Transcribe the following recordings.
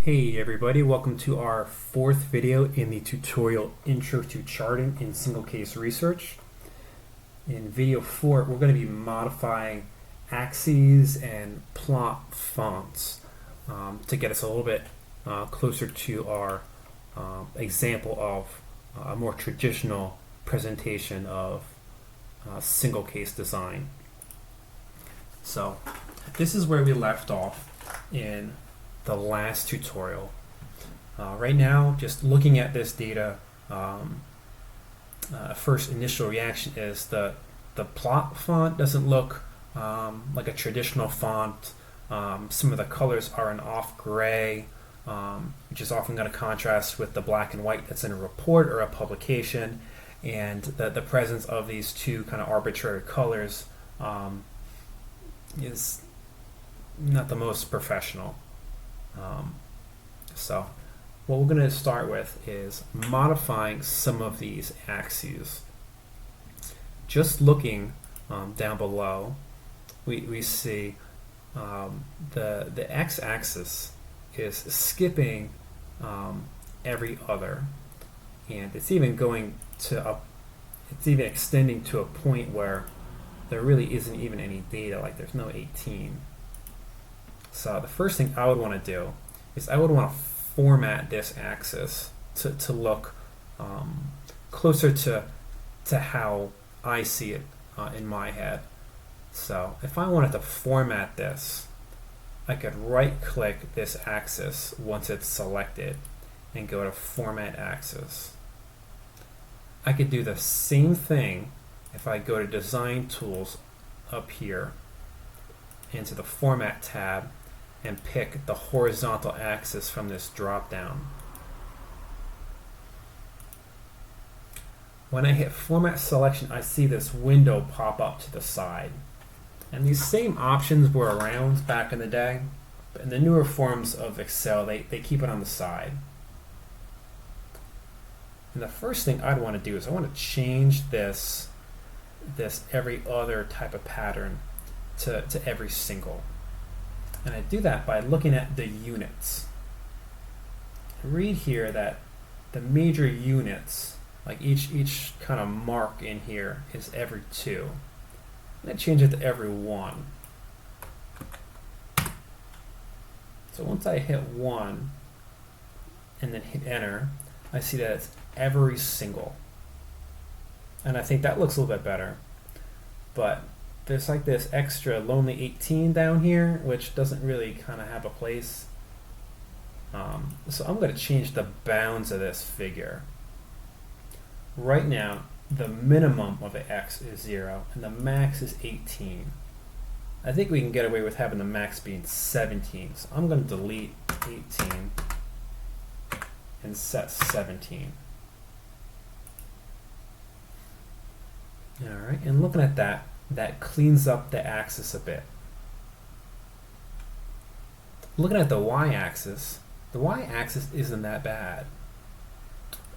Hey everybody, welcome to our fourth video in the tutorial Intro to Charting in Single Case Research. In video 4, we're going to be modifying axes and plot fonts to get us a little bit closer to our example of a more traditional presentation of single case design. So this is where we left off in the last tutorial. Right now, just looking at this data, first initial reaction is the plot font doesn't look like a traditional font. Some of the colors are an off gray, which is often going to contrast with the black and white that's in a report or a publication, and the presence of these two kind of arbitrary colors is not the most professional. So what we're going to start with is modifying some of these axes. Just looking down below, we see the x-axis is skipping every other, and it's even going to it's even extending to a point where there really isn't even any data, like there's no 18. So the first thing I would want to do is I would want to format this axis to look closer to how I see it in my head. So if I wanted to format this, I could right click this axis once it's selected and go to Format Axis. I could do the same thing if I go to Design Tools up here into the Format tab and pick the horizontal axis from this drop down. When I hit Format Selection, I see this window pop up to the side. And these same options were around back in the day, but in the newer forms of Excel, they keep it on the side. And the first thing I'd want to do is I want to change this every other type of pattern to every single. And I do that by looking at the units. I read here that the major units, like each kind of mark in here, is every 2. And I change it to every 1. So once I hit 1 and then hit enter, I see that it's every single. And I think that looks a little bit better. But there's like this extra lonely 18 down here, which doesn't really kind of have a place. So I'm going to change the bounds of this figure. Right now, the minimum of the x is 0, and the max is 18. I think we can get away with having the max being 17. So I'm going to delete 18 and set 17. All right, and looking at that cleans up the axis a bit. Looking at the y-axis isn't that bad,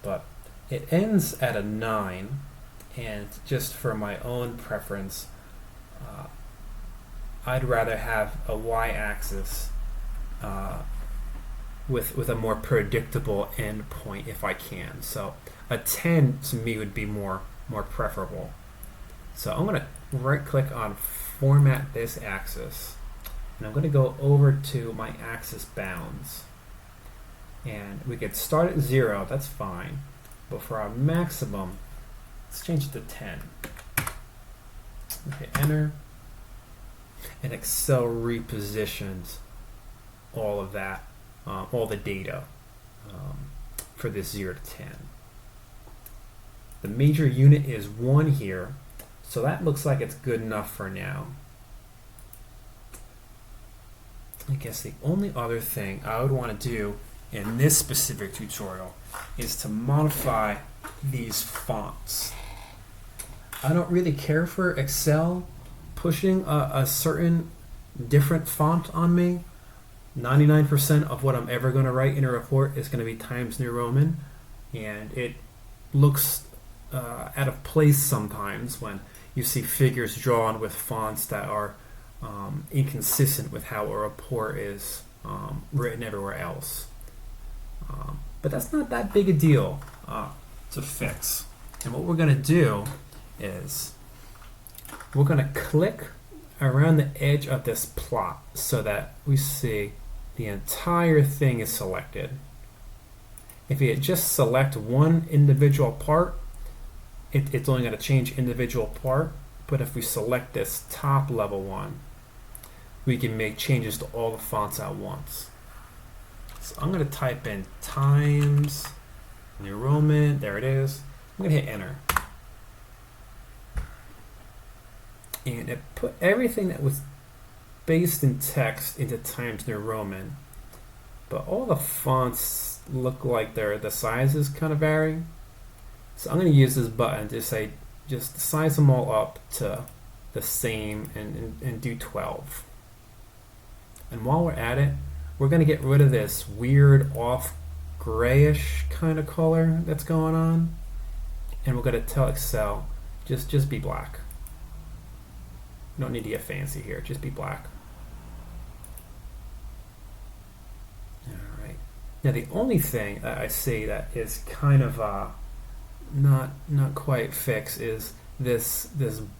but it ends at a 9, and just for my own preference, I'd rather have a y-axis with a more predictable endpoint if I can. So a 10 to me would be more preferable. So I'm going to right click on Format this axis, and I'm going to go over to my axis bounds, and we could start at 0, that's fine, but for our maximum, let's change it to 10. Hit enter, and Excel repositions all of that, all the data for this 0 to 10. The major unit is 1 here, so that looks like it's good enough for now. I guess the only other thing I would want to do in this specific tutorial is to modify these fonts. I don't really care for Excel pushing a certain different font on me. 99% of what I'm ever going to write in a report is going to be Times New Roman, and it looks out of place sometimes when you see figures drawn with fonts that are inconsistent with how a report is written everywhere else. But that's not that big a deal to fix. And what we're going to do is we're going to click around the edge of this plot so that we see the entire thing is selected. If you just select one individual part, it's only going to change individual part. But if we select this top level one, we can make changes to all the fonts at once. So I'm going to type in Times New Roman. There it is. I'm going to hit enter. And it put everything that was based in text into Times New Roman. But all the fonts look like the sizes kind of vary. So I'm going to use this button to say just size them all up to the same and do 12. And while we're at it, we're going to get rid of this weird off grayish kind of color that's going on. And we're going to tell Excel, just be black. You don't need to get fancy here, just be black. Alright. Now the only thing that I see that is kind of not quite fixed is this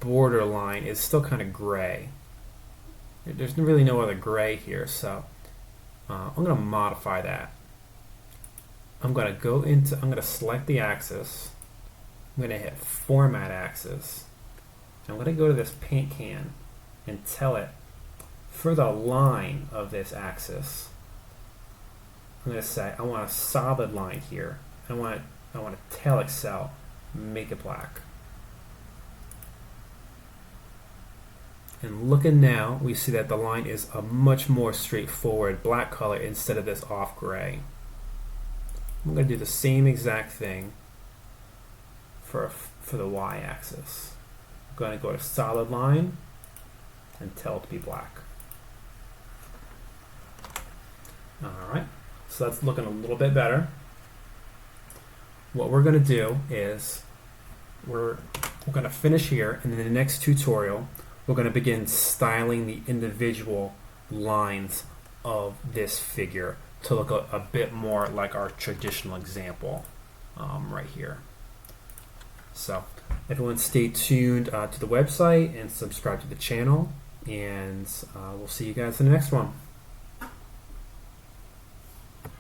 border line is still kind of gray. There's really no other gray here, so I'm going to modify that. I'm going to select the axis. I'm going to hit Format Axis. I'm going to go to this paint can and tell it for the line of this axis. I'm going to say I want a solid line here. I want to tell Excel make it black. And looking now, we see that the line is a much more straightforward black color instead of this off gray. I'm going to do the same exact thing for the y-axis. I'm going to go to solid line and tell it to be black. Alright, so that's looking a little bit better. What we're going to do is we're going to finish here, and in the next tutorial we're going to begin styling the individual lines of this figure to look a bit more like our traditional example right here. So everyone stay tuned to the website and subscribe to the channel, and we'll see you guys in the next one.